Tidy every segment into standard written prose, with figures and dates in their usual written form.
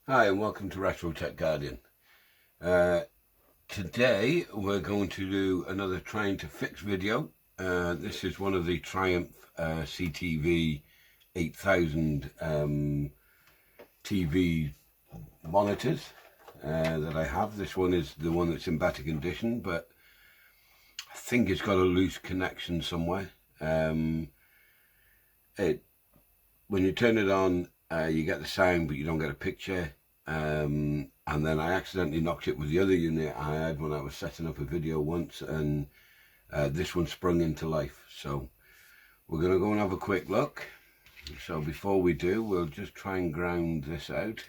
Hi and welcome to Retro Tech Guardian. Today we're going to do another trying to fix video. This is one of the Triumph CTV8000 TV monitors that I have. This one is the one that's in better condition, but I think it's got a loose connection somewhere. When you turn it on, you get the sound but you don't get a picture, and then I accidentally knocked it with the other unit I had when I was setting up a video once, and this one sprung into life. So we're going to go and have a quick look. So before we do, we'll just try and ground this out,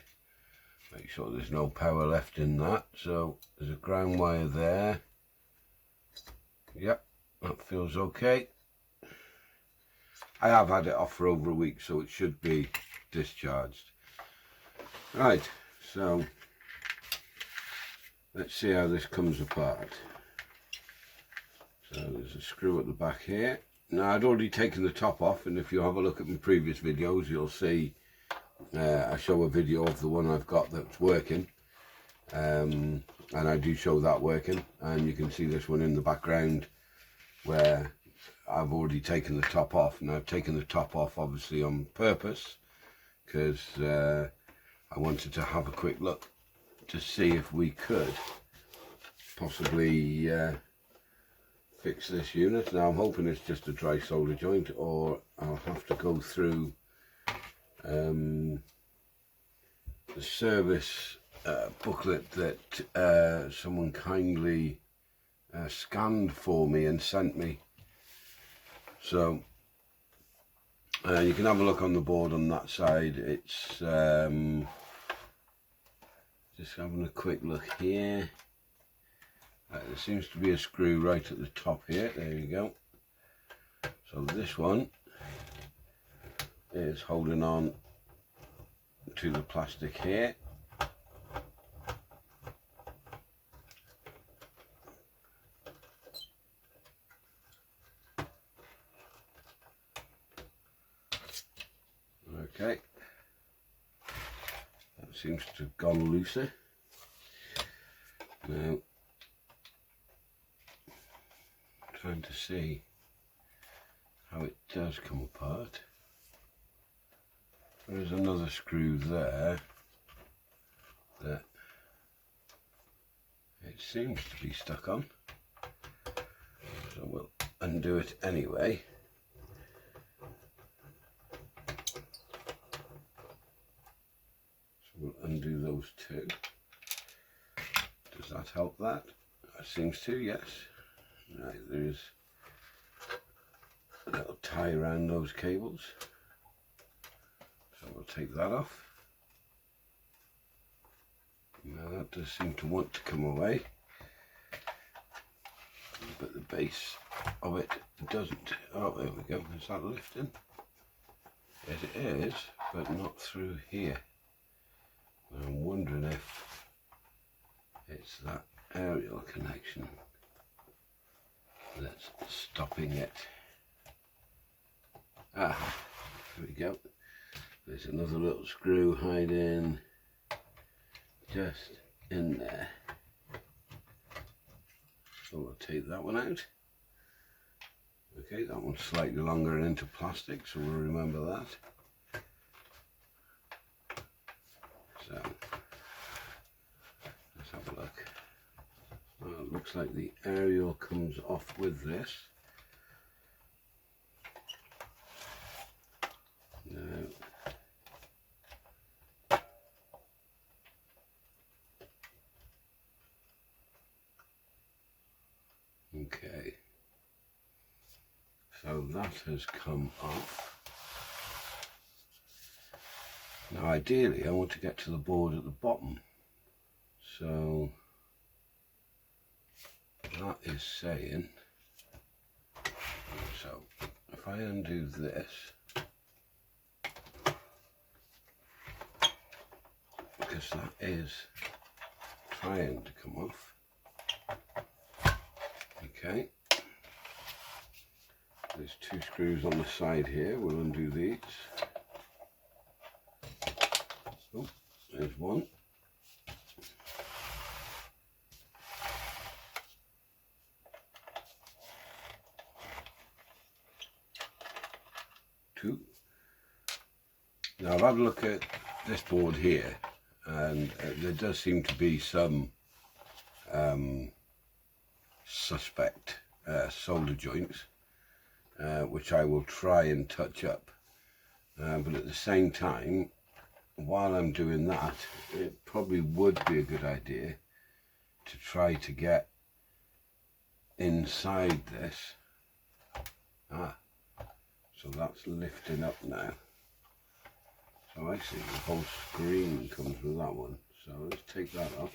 make sure there's no power left in that. So there's a ground wire there. Yep, that feels okay. I have had it off for over a week, so it should be discharged. Right, so let's see how this comes apart. So there's a screw at the back here. Now, I'd already taken the top off, and if you have a look at my previous videos, you'll see I show a video of the one I've got that's working, and I do show that working, and you can see this one in the background where I've already taken the top off. And I've taken the top off obviously on purpose, because I wanted to have a quick look to see if we could possibly fix this unit. Now I'm hoping it's just a dry solder joint, or I'll have to go through the service booklet that someone kindly scanned for me and sent me. So you can have a look on the board on that side. It's just having a quick look here. There seems to be a screw right at the top here. There you go. So this one is holding on to the plastic here. Okay, that seems to have gone looser. Now, trying to see how it does come apart. There is another screw there that it seems to be stuck on, so we'll undo it anyway. We'll undo those two. Does that help that? That seems to, yes. Right, there's a little tie around those cables. So we'll take that off. Now that does seem to want to come away, but the base of it doesn't. Oh, there we go. Is that lifting? Yes, it is, but not through here. I'm wondering if it's that aerial connection that's stopping it. Ah, there we go. There's another little screw hiding just in there. So we'll take that one out. Okay, that one's slightly longer and into plastic, so we'll remember that. So let's have a look. Well, it looks like the aerial comes off with this. Now, okay, so that has come off. Now ideally I want to get to the board at the bottom, so that is saying, so if I undo this, because that is trying to come off. Okay, there's two screws on the side here. We'll undo these. Oh, There's one. Two. Now I've had a look at this board here, and there does seem to be some suspect solder joints, which I will try and touch up, but at the same time, while I'm doing that, it probably would be a good idea to try to get inside this. So that's lifting up now. So I see the whole screen comes with that one. So let's take that off.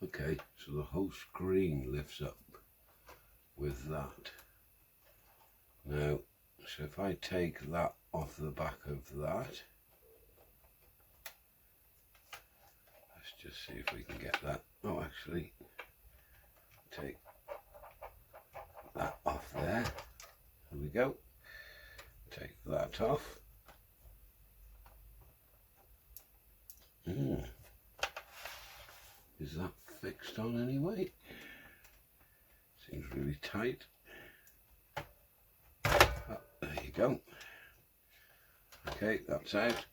Okay, so the whole screen lifts up with that. Now, so if I take that off the back of that, let's just see if we can get that. Oh, actually, take that off there. There we go. Take that off. Is that fixed on anyway? Seems really tight. Oh, there you go. Okay, that's out.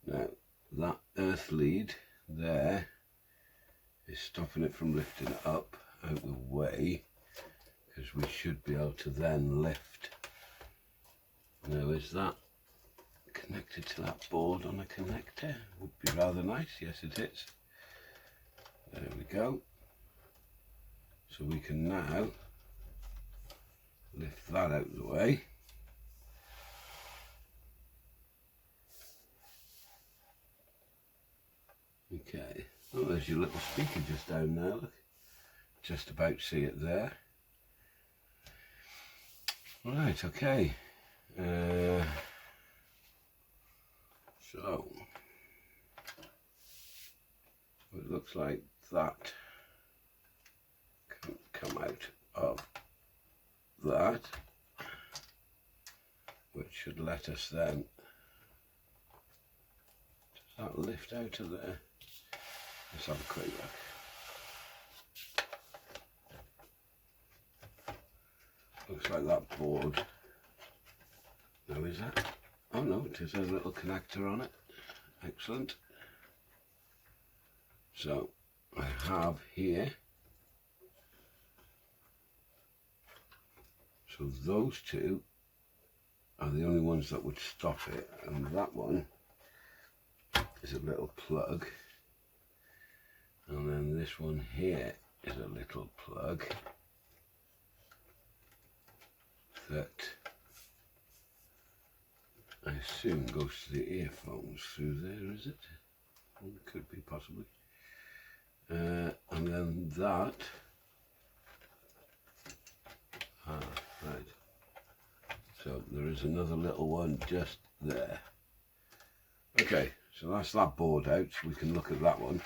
Now that earth lead there is stopping it from lifting up out the way, because we should be able to then lift. Now, is that connected to that board on a connector? Would be rather nice. Yes, it is. There we go. So we can now lift that out of the way. Okay. Oh, there's your little speaker just down there. Look. Just about see it there. Right, okay. So it looks like that can come out of that, which should let us then, does that lift out of there? Let's have a quick look. Looks like that board. Now is that? Oh no, it is a little connector on it. Excellent. So I have here, so those two are the only ones that would stop it, and that one is a little plug, and then this one here is a little plug that I assume goes to the earphones through there, is it? Well, it could be, possibly. And then that, right, so there is another little one just there. Okay, so that's that board out, so we can look at that one.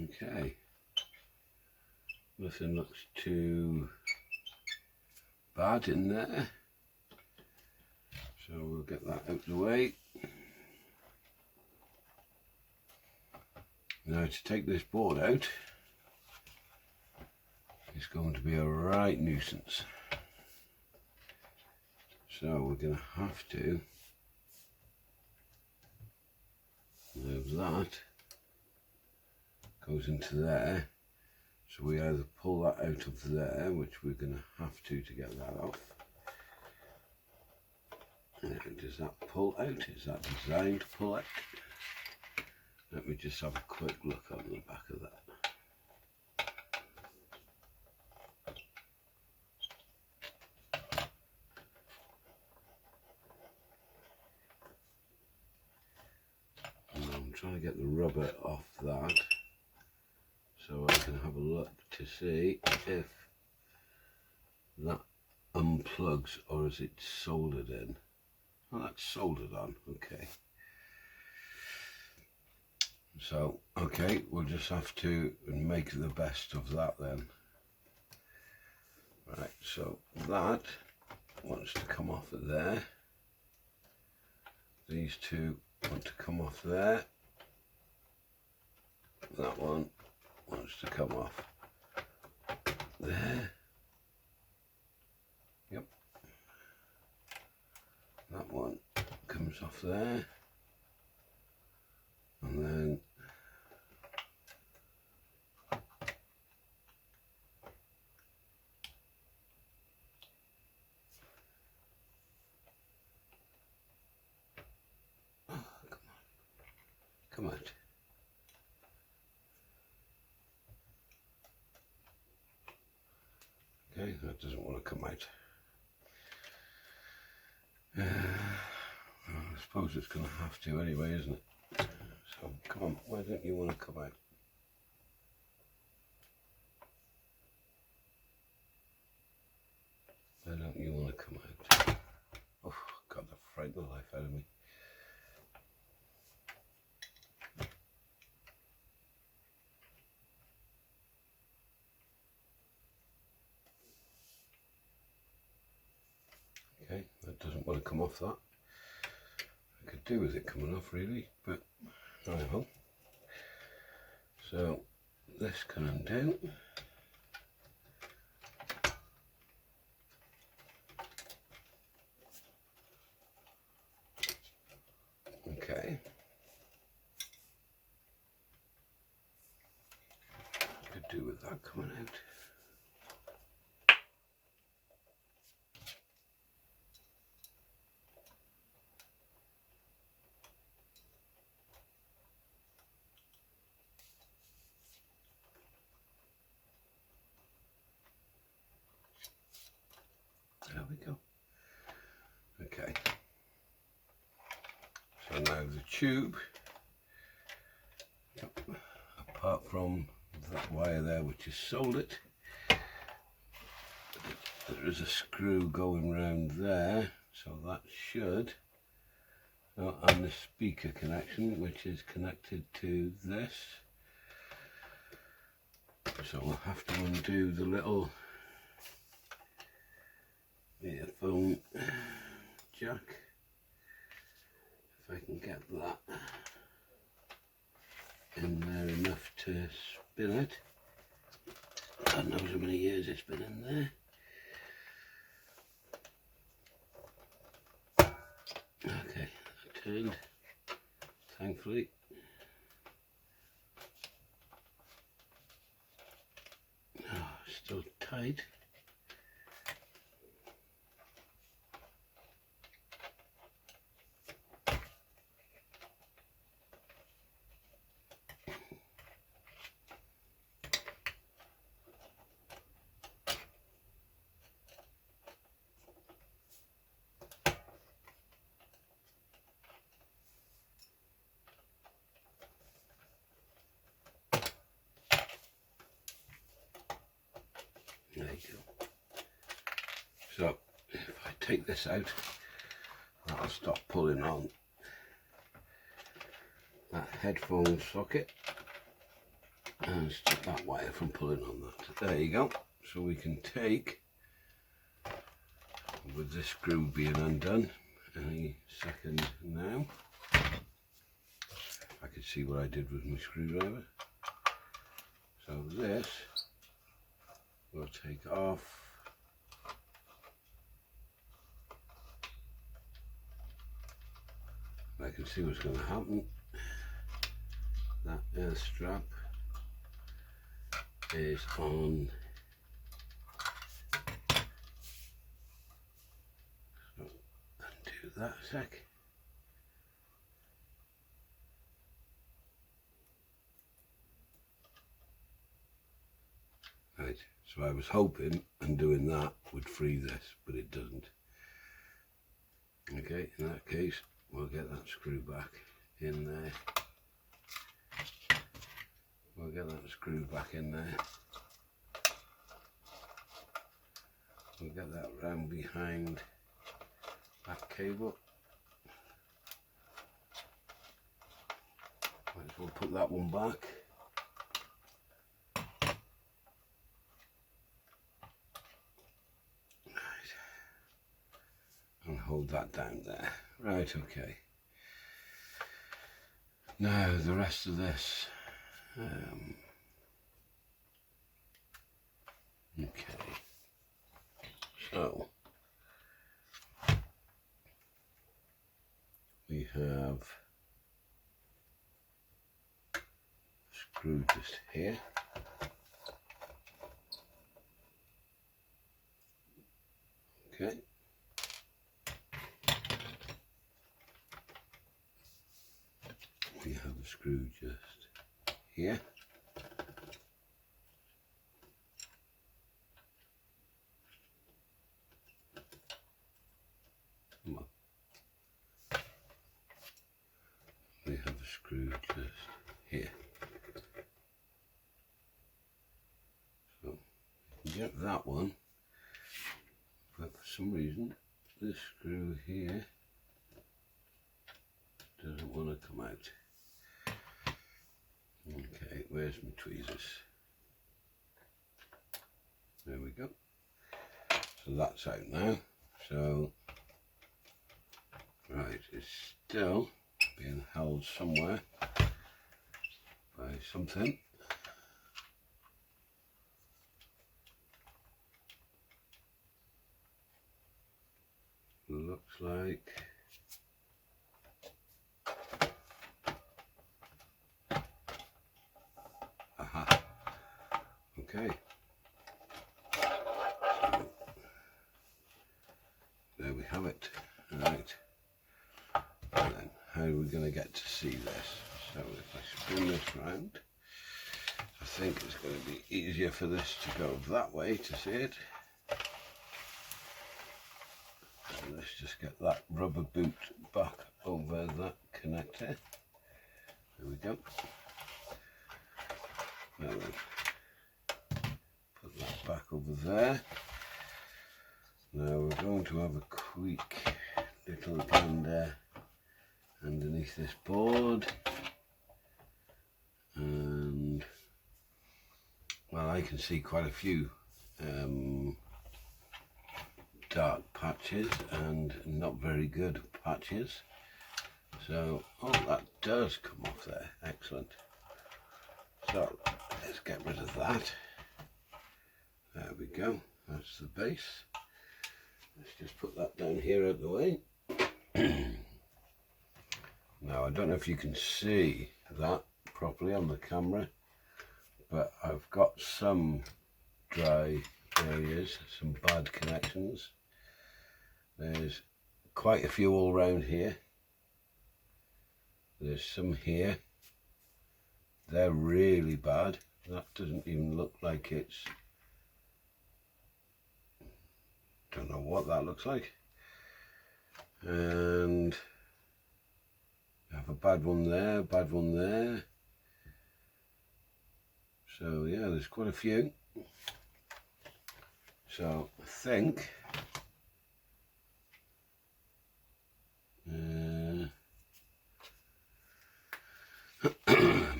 Okay, nothing looks too bad in there, so we'll get that out of the way. Now to take this board out is going to be a right nuisance, so we're going to have to move that. Goes into there, so we either pull that out of there, which we're going to have to get that off. Does that pull out? Is that designed to pull out? Let me just have a quick look on the back of that. And I'm trying to get the rubber off that, so I can have a look to see if that unplugs or is it soldered in. Oh, that's soldered on, okay. So, okay, we'll just have to make the best of that then. Right, so that wants to come off of there. These two want to come off there. That one wants to come off there. Yep. That one comes off there. And then come out. Okay, that doesn't want to come out. I suppose it's going to have to anyway, isn't it? So come on, why don't you want to come out? Why don't you want to come out? Oh God, that frightened the life out of me. Okay, that doesn't want to come off that. I could do with it coming off really, but I will. So this can undo. Okay. Could do with that coming out. There we go. Okay. So now the tube, apart from that wire there which is soldered, there is a screw going round there, so that should, and the speaker connection which is connected to this. So we'll have to undo the little earphone jack, if I can get that in there enough to spin it. God knows how many years it's been in there. Okay, that turned, thankfully. Oh, still tight. There you go. So if I take this out, that'll stop pulling on that headphone socket and stop that wire from pulling on that. There you go. So we can take, with this screw being undone any second now. I could see what I did with my screwdriver. So this we'll take off. I can see what's going to happen. That air strap is on. So undo that a sec. Right, so I was hoping undoing that would free this, but it doesn't. Okay, in that case, we'll get that screw back in there. We'll get that screw back in there. We'll get that round behind that cable. Might as well put put that one back. Right. And hold that down there. Right, okay. Now the rest of this. Okay. So we have screw just here. Okay. We have a screw just here. Come on. We have a screw just here. So get that one, but for some reason this screw here doesn't want to come out. Okay, where's my tweezers? There we go. So that's out now. So, right, it's still being held somewhere by something. Looks like aha. Okay. So, there we have it. Right. And then how are we going to get to see this? So if I spin this round, I think it's going to be easier for this to go that way to see it. So let's just get that rubber boot back over that connector. There we go. Now then, put that back over there. Now we're going to have a quick little gander underneath this board, and well, I can see quite a few dark patches and not very good patches. So, oh, that does come off there. Excellent. So let's get rid of that. There we go. That's the base. Let's just put that down here out of the way. Now I don't know if you can see that properly on the camera, but I've got some dry areas, some bad connections. There's quite a few all around here. There's some here. They're really bad. That doesn't even look like it's, don't know what that looks like. And I have a bad one there, bad one there. So yeah, there's quite a few. So I think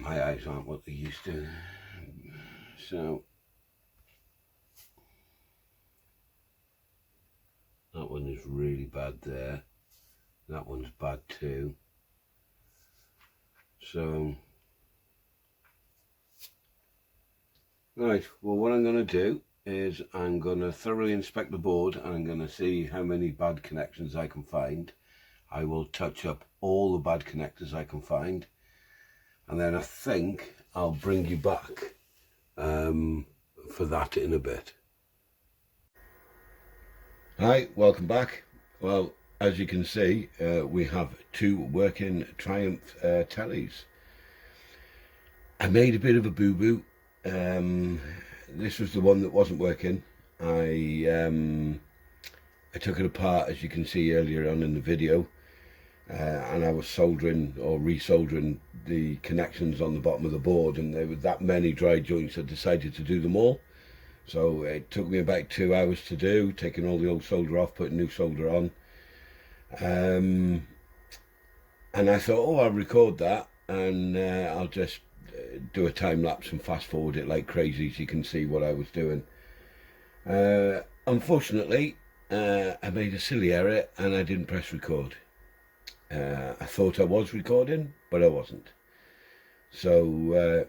my eyes aren't what they used to. So that one is really bad there. That one's bad too. So, right, well what I'm going to do is I'm going to thoroughly inspect the board, and I'm going to see how many bad connections I can find. I will touch up all the bad connectors I can find, and then I think I'll bring you back for that in a bit. Hi, welcome back. Well, as you can see, we have two working Triumph tellies. I made a bit of a boo-boo. This was the one that wasn't working. I took it apart, as you can see earlier on in the video, and I was soldering or resoldering the connections on the bottom of the board, and there were that many dry joints I decided to do them all. So it took me about 2 hours to do, taking all the old solder off, putting new solder on. And I thought, oh, I'll record that and I'll just do a time lapse and fast forward it like crazy so you can see what I was doing. Unfortunately, I made a silly error and I didn't press record. I thought I was recording, but I wasn't. So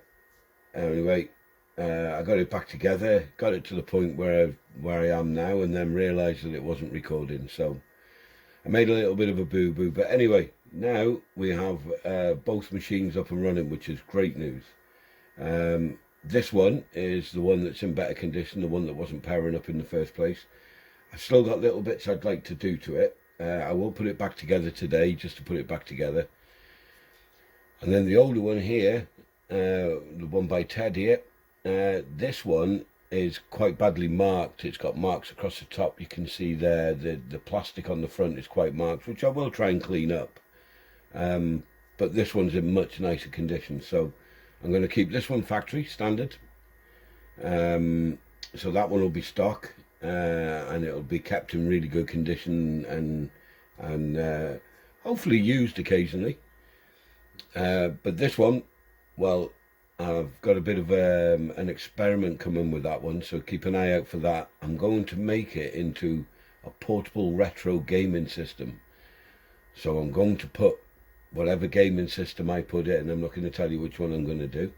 anyway, I got it back together, got it to the point where I am now, and then realised that it wasn't recording. So I made a little bit of a boo-boo. But anyway, now we have both machines up and running, which is great news. This one is the one that's in better condition, the one that wasn't powering up in the first place. I've still got little bits I'd like to do to it. I will put it back together today, just to put it back together. And then the older one here, the one by Ted here, this one is quite badly marked. It's got marks across the top. You can see there the plastic on the front is quite marked, which I will try and clean up. But this one's in much nicer condition, so I'm going to keep this one factory standard. So that one will be stock. And it'll be kept in really good condition and hopefully used occasionally. But this one, well, I've got a bit of an experiment coming with that one, so keep an eye out for that. I'm going to make it into a portable retro gaming system. So I'm going to put whatever gaming system I put in, I'm not going to tell you which one I'm going to do,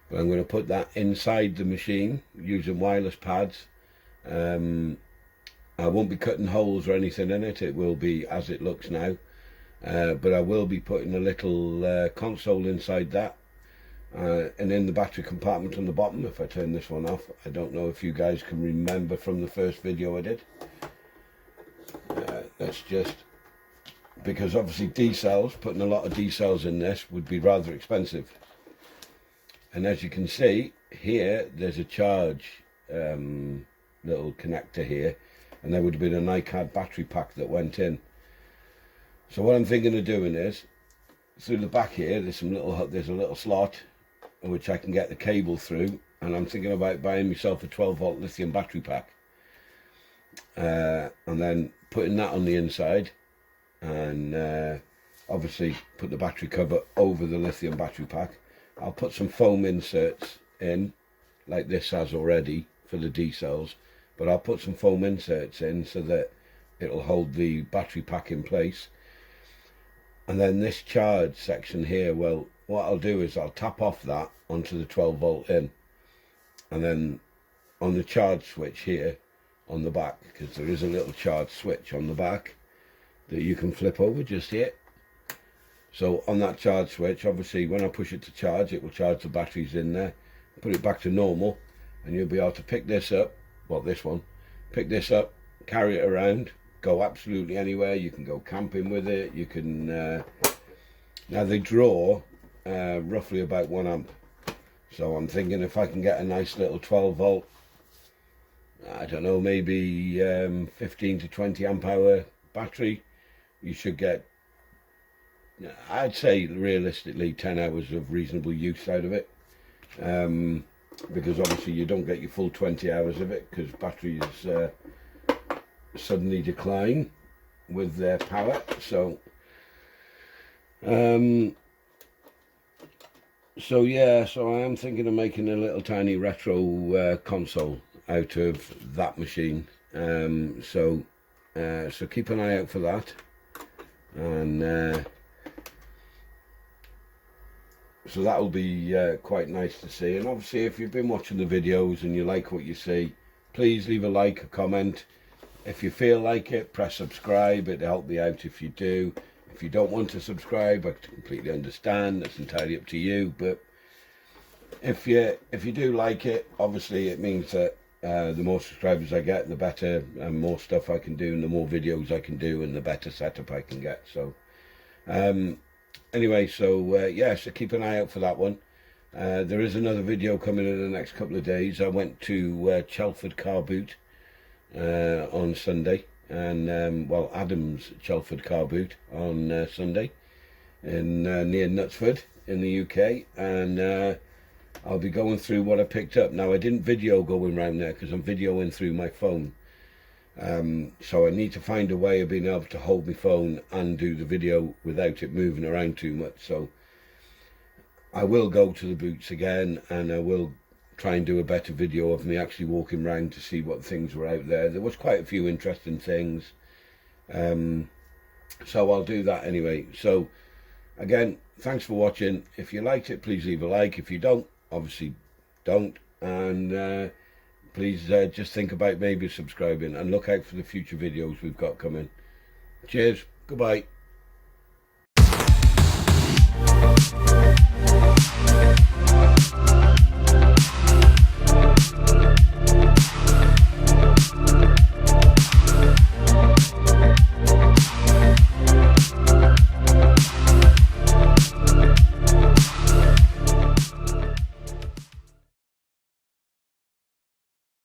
but I'm going to put that inside the machine using wireless pads. I won't be cutting holes or anything in it. It will be as it looks now, but I will be putting a little console inside that, and in the battery compartment on the bottom. If I turn this one off, I don't know if you guys can remember from the first video I did. That's just because obviously D cells, putting a lot of D cells in this would be rather expensive. And as you can see here, there's a charge little connector here, and there would have been an iCard battery pack that went in. So what I'm thinking of doing is, through the back here, there's a little slot in which I can get the cable through, and I'm thinking about buying myself a 12-volt lithium battery pack, and then putting that on the inside, and obviously put the battery cover over the lithium battery pack. I'll put some foam inserts in, like this has already, for the D cells, but I'll put some foam inserts in so that it'll hold the battery pack in place. And then this charge section here, well, what I'll do is I'll tap off that onto the 12-volt in, and then on the charge switch here on the back, because there is a little charge switch on the back that you can flip over just here. So on that charge switch, obviously when I push it to charge, it will charge the batteries in there, put it back to normal, and you'll be able to pick this up, well, this one, pick this up, carry it around, go absolutely anywhere. You can go camping with it. You can now they draw roughly about 1 amp, so I'm thinking if I can get a nice little 12-volt, I don't know, maybe 15 to 20 amp hour battery, you should get, I'd say realistically, 10 hours of reasonable use out of it. Because obviously you don't get your full 20 hours of it, because batteries suddenly decline with their power. So yeah, so I am thinking of making a little tiny retro console out of that machine. So keep an eye out for that, and so that'll be quite nice to see. And obviously if you've been watching the videos and you like what you see, please leave a like, a comment. If you feel like it, press subscribe. It'll help me out if you do. If you don't want to subscribe, I completely understand. That's entirely up to you. But if you do like it, obviously it means that the more subscribers I get, the better, and more stuff I can do, and the more videos I can do, and the better setup I can get. So anyway, so yeah, so keep an eye out for that one. There is another video coming in the next couple of days. I went to Chelford Car Boot on Sunday, and well, Adam's Chelford Car Boot on Sunday in near Knutsford in the UK, and I'll be going through what I picked up. Now, I didn't video going around there because I'm videoing through my phone, so I need to find a way of being able to hold my phone and do the video without it moving around too much. So I will go to the boots again, and I will try and do a better video of me actually walking around to see what things were out there. There was quite a few interesting things, so I'll do that anyway. So again, thanks for watching. If you liked it, please leave a like. If you don't, obviously don't, and please just think about maybe subscribing, and look out for the future videos we've got coming. Cheers, goodbye.